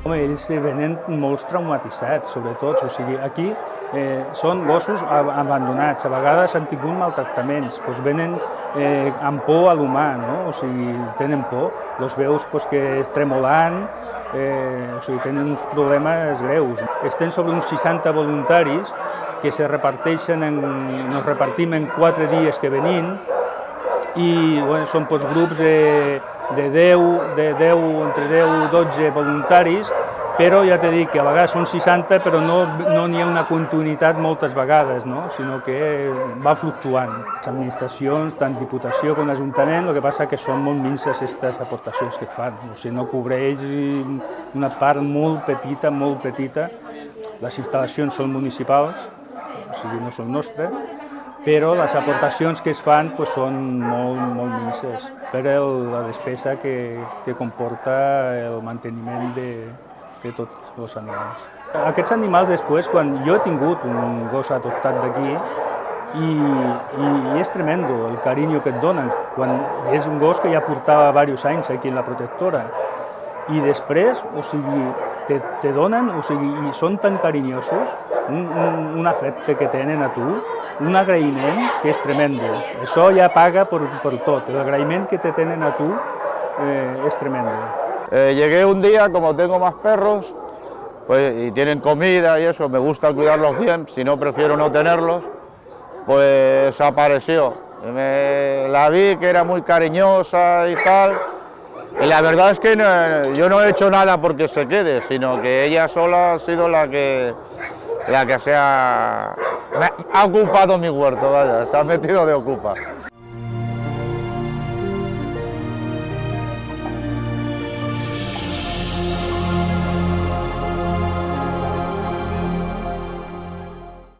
Home, ells venen molt traumatitzats, sobretot. O sigui, aquí són gossos abandonats, a vegades han tingut maltractaments, doncs venen amb por a l'humà, no? O sigui, tenen por, els veus que tremolant, o sigui, tenen uns problemes greus. Estem sobre uns 60 voluntaris que se reparteixen, nos repartim en 4 dies que venim, i bueno, són grups entre 10 i 12 voluntaris, però ja t'he dit que a vegades són 60, però no n'hi ha una continuïtat moltes vegades, no? Sinó que va fluctuant. Les administracions, tant Diputació com l'Ajuntament, el que passa que són molt minses aquestes aportacions que fan, o sigui, no cobreix una part molt petita. Les instal·lacions són municipals, o sigui, no són nostres, però les aportacions que es fan són molt minses per la despesa que comporta el manteniment de tots els animals. Aquests animals després, quan jo he tingut un gos adoptat d'aquí, i és tremendo el carinyo que et donen, quan és un gos que ja portava diversos anys aquí en la protectora, i després, o sigui, te donen, o sigui, i són tan carinyosos, un afecte que tenen a tu, un agraïment que és tremendo. Això ja paga per tot, l'agraïment que te tenen a tu es tremendo. Llegué un día, como tengo más perros, pues, y tienen comida y eso, me gusta cuidarlos bien, si no prefiero no tenerlos, pues apareció. La vi que era muy cariñosa y tal, y la verdad es que yo no he hecho nada porque se quede, sino que ella sola ha sido la que ha ocupado mi huerto, vaya, se ha metido de ocupa.